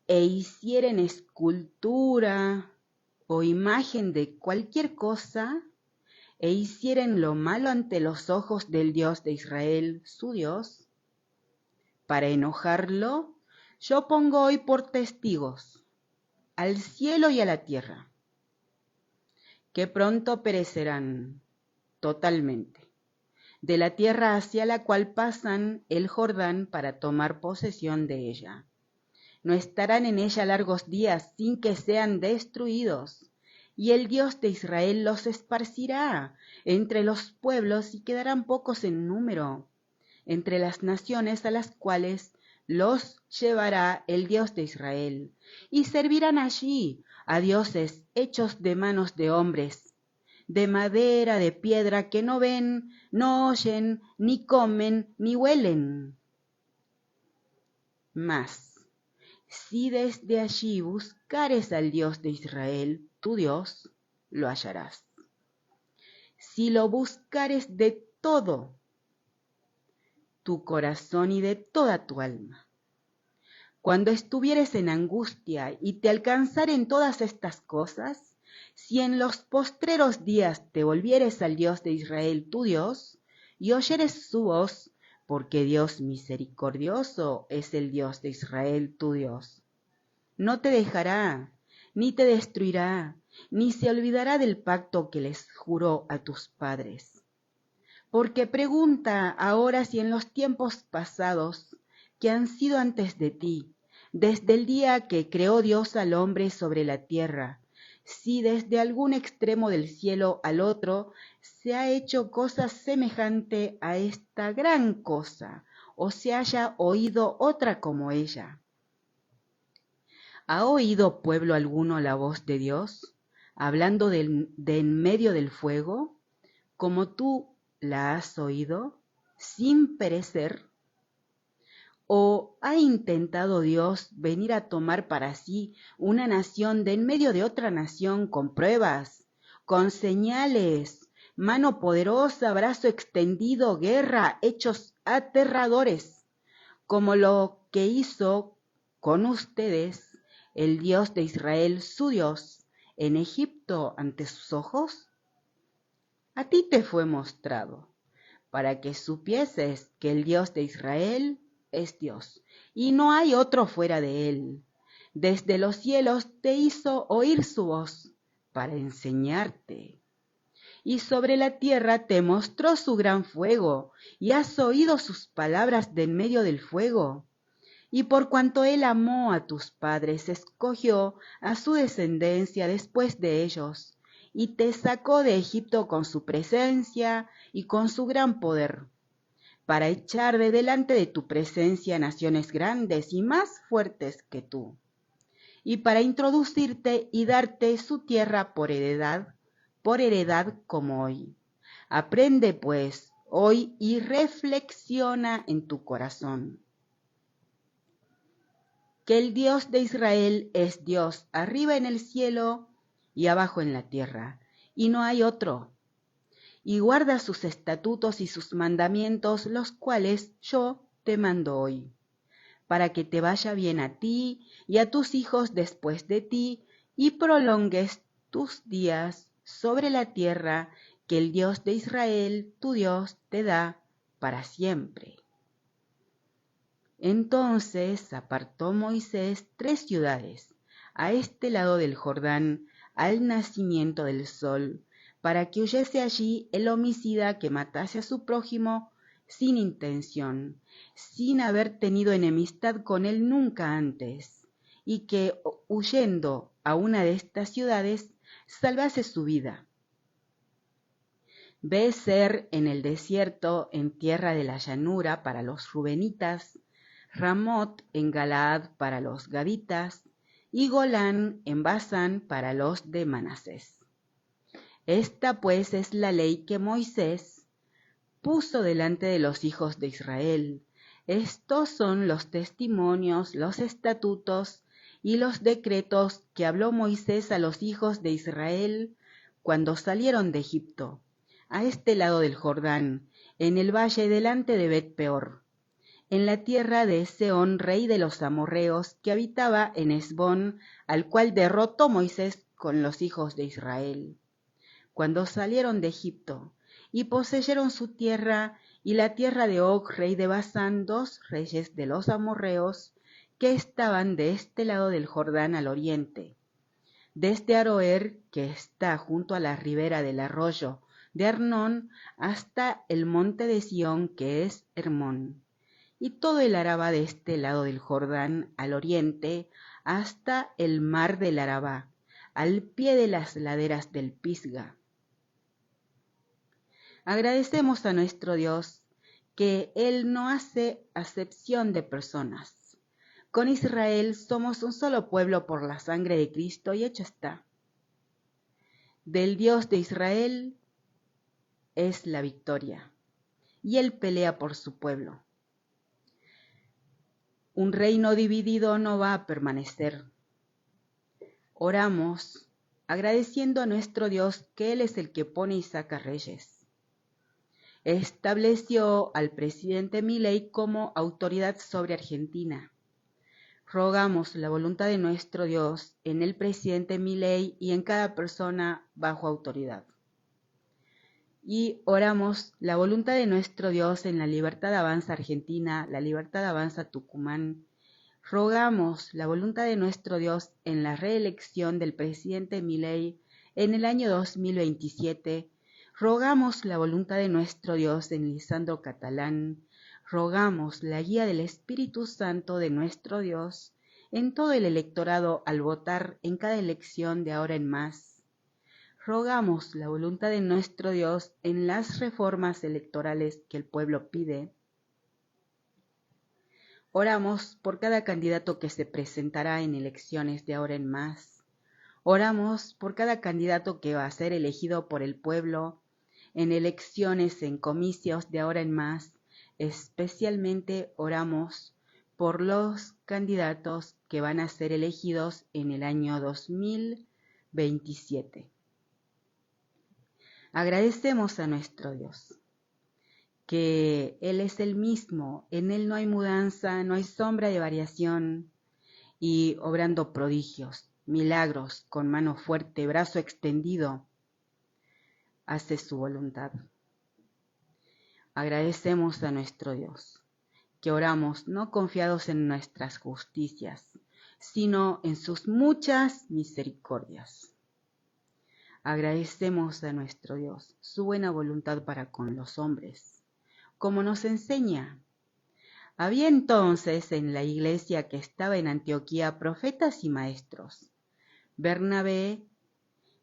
e hicieren escultura o imagen de cualquier cosa, e hicieren lo malo ante los ojos del Dios de Israel, su Dios, para enojarlo, yo pongo hoy por testigos al cielo y a la tierra, que pronto perecerán totalmente, de la tierra hacia la cual pasan el Jordán para tomar posesión de ella. No estarán en ella largos días sin que sean destruidos, y el Dios de Israel los esparcirá entre los pueblos y quedarán pocos en número, entre las naciones a las cuales los llevará el Dios de Israel, y servirán allí a dioses hechos de manos de hombres, de madera, de piedra, que no ven, no oyen, ni comen, ni huelen. Mas, si desde allí buscares al Dios de Israel, tu Dios, lo hallarás. Si lo buscares de todo tu corazón y de toda tu alma. Cuando estuvieres en angustia y te alcanzaren todas estas cosas, si en los postreros días te volvieres al Dios de Israel tu Dios, y oyeres su voz, porque Dios misericordioso es el Dios de Israel tu Dios. No te dejará, ni te destruirá, ni se olvidará del pacto que les juró a tus padres. Porque pregunta ahora si en los tiempos pasados, que han sido antes de ti, desde el día que creó Dios al hombre sobre la tierra, si desde algún extremo del cielo al otro se ha hecho cosa semejante a esta gran cosa, o se haya oído otra como ella. ¿Ha oído pueblo alguno la voz de Dios, hablando de en medio del fuego, como tú la has oído, sin perecer? ¿O ha intentado Dios venir a tomar para sí una nación de en medio de otra nación con pruebas, con señales, mano poderosa, brazo extendido, guerra, hechos aterradores, como lo que hizo con ustedes el Dios de Israel, su Dios, en Egipto ante sus ojos? A ti te fue mostrado, para que supieses que el Dios de Israel es Dios, y no hay otro fuera de él. Desde los cielos te hizo oír su voz para enseñarte. Y sobre la tierra te mostró su gran fuego, y has oído sus palabras de en medio del fuego. Y por cuanto él amó a tus padres, escogió a su descendencia después de ellos, y te sacó de Egipto con su presencia y con su gran poder, para echar de delante de tu presencia naciones grandes y más fuertes que tú, y para introducirte y darte su tierra por heredad como hoy. Aprende pues hoy y reflexiona en tu corazón que el Dios de Israel es Dios arriba en el cielo y abajo en la tierra, y no hay otro. Y guarda sus estatutos y sus mandamientos, los cuales yo te mando hoy, para que te vaya bien a ti y a tus hijos después de ti, y prolongues tus días sobre la tierra que el Dios de Israel, tu Dios, te da para siempre. Entonces apartó Moisés 3 ciudades, a este lado del Jordán, al nacimiento del sol, para que huyese allí el homicida que matase a su prójimo sin intención, sin haber tenido enemistad con él nunca antes, y que, huyendo a una de estas ciudades, salvase su vida. Beser en el desierto, en tierra de la llanura, para los rubenitas, Ramot en Galaad para los gaditas, y Golán en Basán para los de Manasés. Esta pues es la ley que Moisés puso delante de los hijos de Israel. Estos son los testimonios, los estatutos y los decretos que habló Moisés a los hijos de Israel cuando salieron de Egipto, a este lado del Jordán, en el valle delante de Bet-peor, en la tierra de Sehón, rey de los amorreos, que habitaba en Hesbón, al cual derrotó Moisés con los hijos de Israel, cuando salieron de Egipto, y poseyeron su tierra y la tierra de Og, rey de Basán, 2 reyes de los amorreos, que estaban de este lado del Jordán al oriente. desde Aroer, que está junto a la ribera del arroyo de Arnón, hasta el monte de Sión, que es Hermón, y todo el Arabá de este lado del Jordán al oriente, hasta el mar del Arabá, al pie de las laderas del Pisga. Agradecemos a nuestro Dios que Él no hace acepción de personas. Con Israel somos un solo pueblo por la sangre de Cristo y hecho está. Del Dios de Israel es la victoria, y Él pelea por su pueblo. Un reino dividido no va a permanecer. Oramos agradeciendo a nuestro Dios que Él es el que pone y saca reyes. Estableció al presidente Milei como autoridad sobre Argentina. Rogamos la voluntad de nuestro Dios en el presidente Milei y en cada persona bajo autoridad. Y oramos la voluntad de nuestro Dios en la Libertad Avanza Argentina, la Libertad Avanza Tucumán. Rogamos la voluntad de nuestro Dios en la reelección del presidente Milei en el año 2027. Rogamos la voluntad de nuestro Dios en Lisandro Catalán. Rogamos la guía del Espíritu Santo de nuestro Dios en todo el electorado al votar en cada elección de ahora en más. Rogamos la voluntad de nuestro Dios en las reformas electorales que el pueblo pide. Oramos por cada candidato que se presentará en elecciones de ahora en más. Oramos por cada candidato que va a ser elegido por el pueblo en elecciones, en comicios de ahora en más. Especialmente oramos por los candidatos que van a ser elegidos en el año 2027. Agradecemos a nuestro Dios, que Él es el mismo, en Él no hay mudanza, no hay sombra de variación, y obrando prodigios, milagros, con mano fuerte, brazo extendido, hace su voluntad. Agradecemos a nuestro Dios, que oramos no confiados en nuestras justicias, sino en sus muchas misericordias. Agradecemos a nuestro Dios su buena voluntad para con los hombres, como nos enseña. Había entonces en la iglesia que estaba en Antioquía profetas y maestros: Bernabé,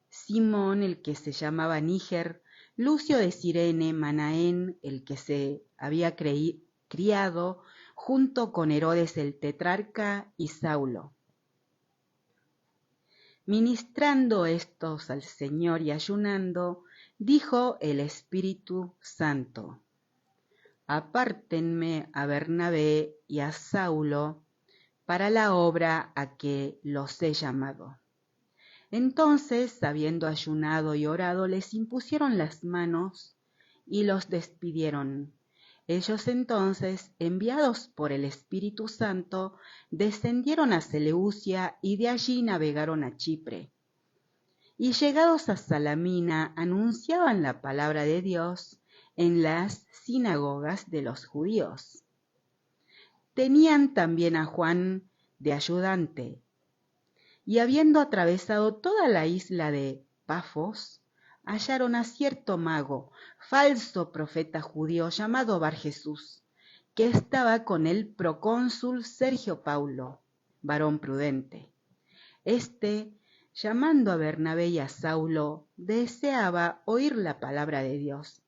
Simón, el que se llamaba Níger, Lucio de Cirene, Manaén, el que se había criado junto con Herodes el tetrarca, y Saulo. Ministrando estos al Señor y ayunando, dijo el Espíritu Santo: Apártenme a Bernabé y a Saulo para la obra a que los he llamado. Entonces, habiendo ayunado y orado, les impusieron las manos y los despidieron. Ellos entonces, enviados por el Espíritu Santo, descendieron a Seleucia y de allí navegaron a Chipre. Y llegados a Salamina, anunciaban la palabra de Dios en las sinagogas de los judíos. Tenían también a Juan de ayudante, y habiendo atravesado toda la isla de Pafos, hallaron a cierto mago, falso profeta judío llamado Barjesús, que estaba con el procónsul Sergio Paulo, varón prudente. Este, llamando a Bernabé y a Saulo, deseaba oír la palabra de Dios.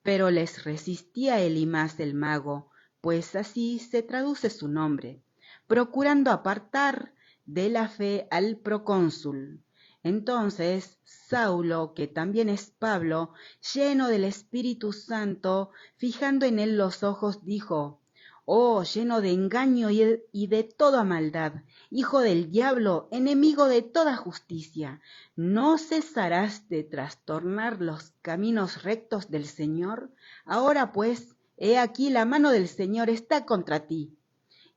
Pero les resistía Elimas el mago, pues así se traduce su nombre, procurando apartar de la fe al procónsul. Entonces Saulo, que también es Pablo, lleno del Espíritu Santo, fijando en él los ojos, dijo: Oh, lleno de engaño y de toda maldad, hijo del diablo, enemigo de toda justicia, ¿no cesarás de trastornar los caminos rectos del Señor? Ahora pues, he aquí la mano del Señor está contra ti,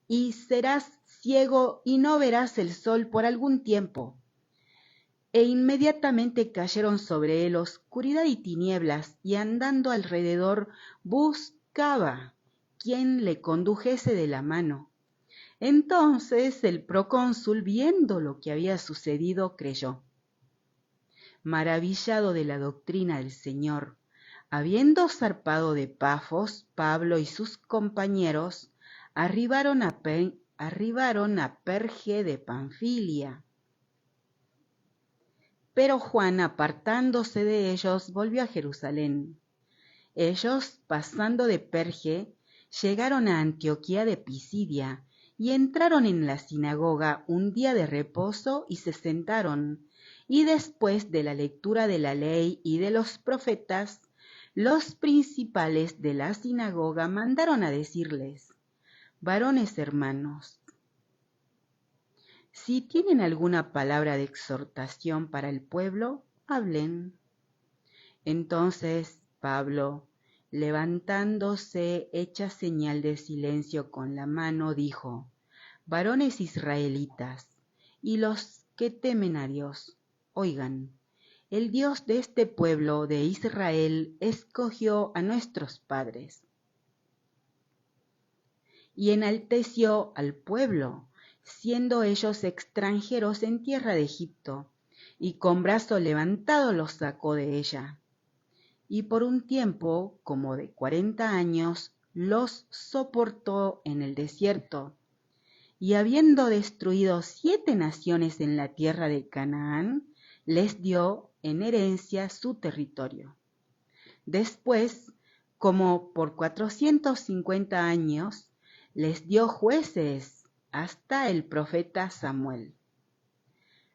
y serás ciego y no verás el sol por algún tiempo. E inmediatamente cayeron sobre él oscuridad y tinieblas, y andando alrededor buscaba quien le condujese de la mano. Entonces el procónsul, viendo lo que había sucedido, creyó. Maravillado de la doctrina del Señor, habiendo zarpado de Pafos, Pablo y sus compañeros arribaron a Perge de Panfilia. Pero Juan, apartándose de ellos, volvió a Jerusalén. Ellos, pasando de Perge, llegaron a Antioquía de Pisidia y entraron en la sinagoga un día de reposo y se sentaron. Y después de la lectura de la ley y de los profetas, los principales de la sinagoga mandaron a decirles: varones hermanos, si tienen alguna palabra de exhortación para el pueblo, hablen. Entonces Pablo, levantándose, hecha señal de silencio con la mano, dijo: varones israelitas, y los que temen a Dios, oigan. El Dios de este pueblo de Israel escogió a nuestros padres y enalteció al pueblo, siendo ellos extranjeros en tierra de Egipto, y con brazo levantado los sacó de ella. Y por un tiempo, como de 40 años, los soportó en el desierto. Y habiendo destruido 7 naciones en la tierra de Canaán, les dio en herencia su territorio. Después, como por 450 años, les dio jueces hasta el profeta Samuel.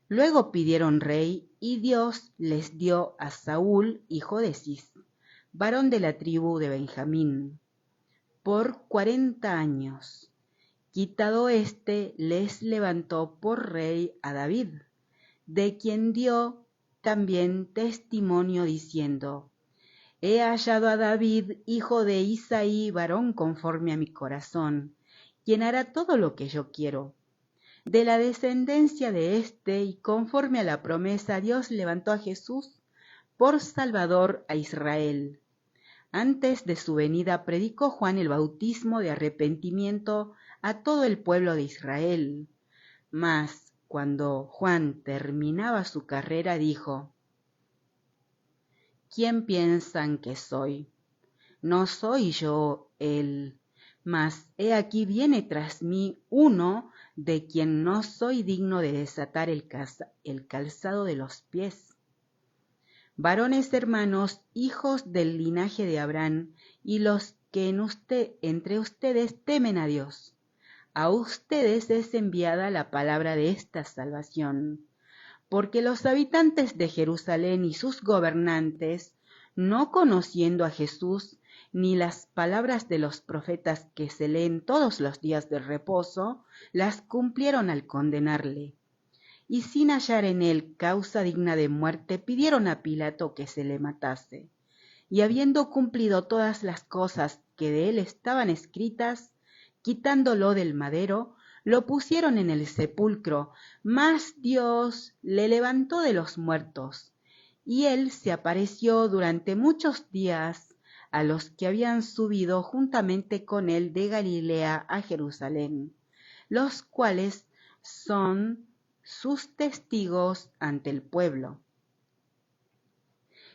Luego pidieron rey y Dios les dio a Saúl, hijo de Cis, varón de la tribu de Benjamín, por 40 años. Quitado éste, les levantó por rey a David, de quien dio también testimonio diciendo: he hallado a David, hijo de Isaí, varón conforme a mi corazón, quien hará todo lo que yo quiero. De la descendencia de éste, y conforme a la promesa, Dios levantó a Jesús por Salvador a Israel. Antes de su venida predicó Juan el bautismo de arrepentimiento a todo el pueblo de Israel. Mas cuando Juan terminaba su carrera, dijo: ¿quién piensan que soy? No soy yo él, mas he aquí viene tras mí uno de quien no soy digno de desatar el calzado de los pies. Varones hermanos, hijos del linaje de Abraham, y los que entre ustedes temen a Dios, a ustedes es enviada la palabra de esta salvación, porque los habitantes de Jerusalén y sus gobernantes, no conociendo a Jesús, ni las palabras de los profetas que se leen todos los días de reposo, las cumplieron al condenarle. Y sin hallar en él causa digna de muerte, pidieron a Pilato que se le matase. Y habiendo cumplido todas las cosas que de él estaban escritas, quitándolo del madero, lo pusieron en el sepulcro, mas Dios le levantó de los muertos. Y él se apareció durante muchos días a los que habían subido juntamente con él de Galilea a Jerusalén, los cuales son sus testigos ante el pueblo.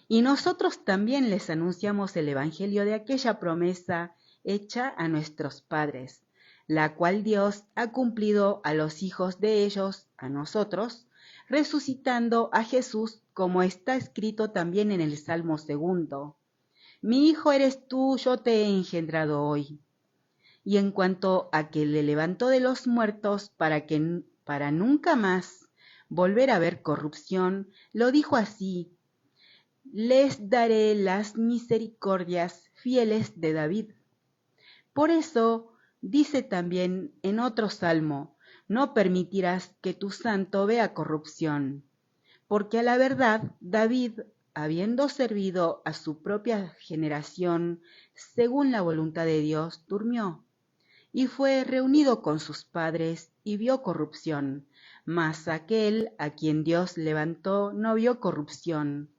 Y nosotros también les anunciamos el evangelio de aquella promesa hecha a nuestros padres, la cual Dios ha cumplido a los hijos de ellos, a nosotros, resucitando a Jesús, como está escrito también en el Salmo 2. Mi hijo eres tú, yo te he engendrado hoy. Y en cuanto a que le levantó de los muertos para nunca más volver a ver corrupción, lo dijo así: les daré las misericordias fieles de David. Por eso dice también en otro salmo: no permitirás que tu santo vea corrupción. Porque a la verdad David, habiendo servido a su propia generación según la voluntad de Dios, durmió, y fue reunido con sus padres y vio corrupción, mas aquel a quien Dios levantó no vio corrupción.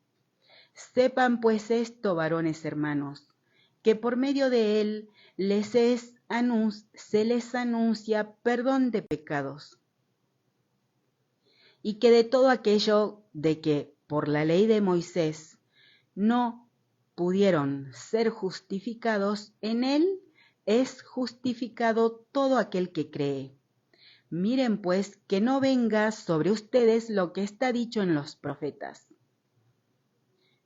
Sepan pues esto, varones hermanos, que por medio de él se les anuncia perdón de pecados, y que de todo aquello de que por la ley de Moisés no pudieron ser justificados, en él es justificado todo aquel que cree. Miren pues que no venga sobre ustedes lo que está dicho en los profetas.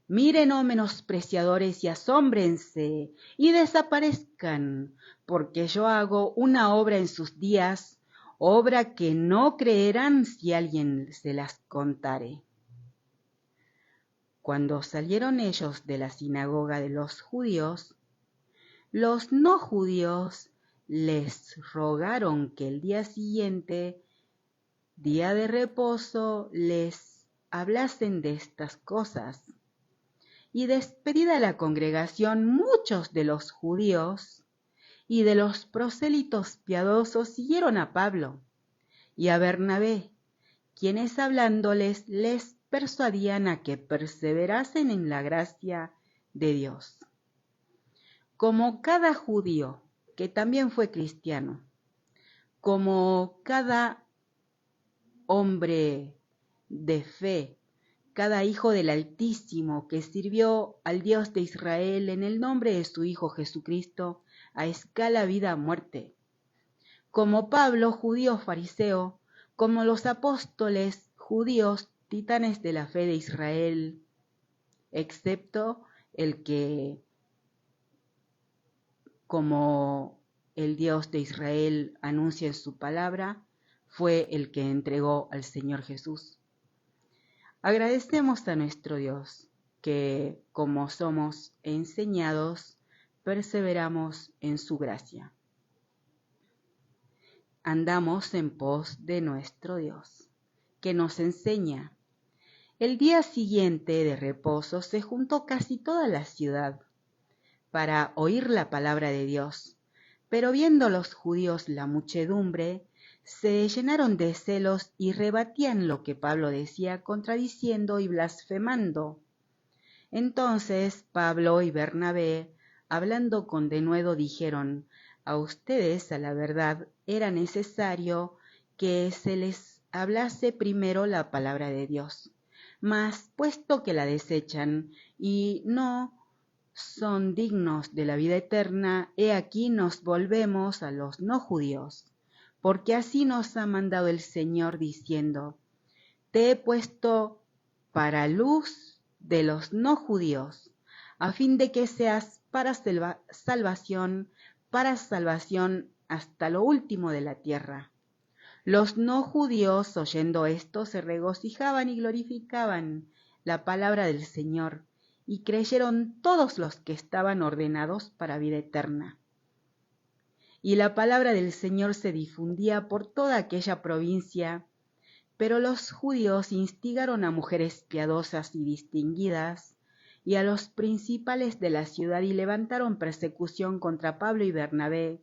Miren, oh menospreciadores, y asómbrense, y desaparezcan, porque yo hago una obra en sus días, obra que no creerán si alguien se las contare. Cuando salieron ellos de la sinagoga de los judíos, los no judíos les rogaron que el día siguiente, día de reposo, les hablasen de estas cosas. Y despedida la congregación, muchos de los judíos y de los prosélitos piadosos siguieron a Pablo y a Bernabé, quienes hablándoles les persuadían a que perseverasen en la gracia de Dios. Como cada judío, que también fue cristiano, como cada hombre de fe, cada hijo del Altísimo que sirvió al Dios de Israel en el nombre de su Hijo Jesucristo a escala vida-muerte. Como Pablo, judío fariseo, como los apóstoles judíos titanes de la fe de Israel, excepto el que, como el Dios de Israel anuncia en su palabra, fue el que entregó al Señor Jesús. Agradecemos a nuestro Dios que, como somos enseñados, perseveramos en su gracia. Andamos en pos de nuestro Dios, que nos enseña. El día siguiente de reposo se juntó casi toda la ciudad para oír la palabra de Dios, pero viendo los judíos la muchedumbre, se llenaron de celos y rebatían lo que Pablo decía, contradiciendo y blasfemando. Entonces Pablo y Bernabé, hablando con denuedo, dijeron: a ustedes, a la verdad, era necesario que se les hablase primero la palabra de Dios. Mas, puesto que la desechan y no son dignos de la vida eterna, he aquí nos volvemos a los no judíos. Porque así nos ha mandado el Señor diciendo: te he puesto para luz de los no judíos, a fin de que seas para salvación hasta lo último de la tierra. Los no judíos, oyendo esto, se regocijaban y glorificaban la palabra del Señor, y creyeron todos los que estaban ordenados para vida eterna. Y la palabra del Señor se difundía por toda aquella provincia, pero los judíos instigaron a mujeres piadosas y distinguidas y a los principales de la ciudad y levantaron persecución contra Pablo y Bernabé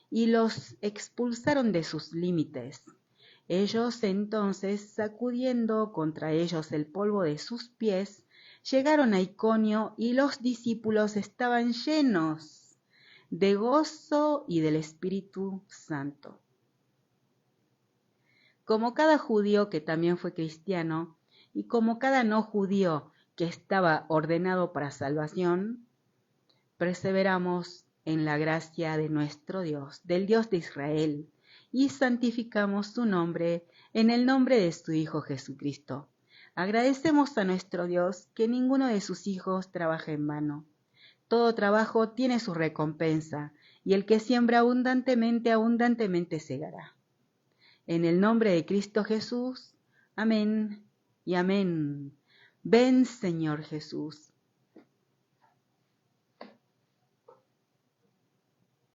y los expulsaron de sus límites. Ellos entonces, sacudiendo contra ellos el polvo de sus pies, llegaron a Iconio y los discípulos estaban llenos de gozo y del Espíritu Santo. Como cada judío que también fue cristiano, y como cada no judío que estaba ordenado para salvación, perseveramos en la gracia de nuestro Dios, del Dios de Israel, y santificamos su nombre en el nombre de su Hijo Jesucristo. Agradecemos a nuestro Dios que ninguno de sus hijos trabaja en vano. Todo trabajo tiene su recompensa, y el que siembra abundantemente, abundantemente segará. En el nombre de Cristo Jesús, amén y amén. Ven, Señor Jesús.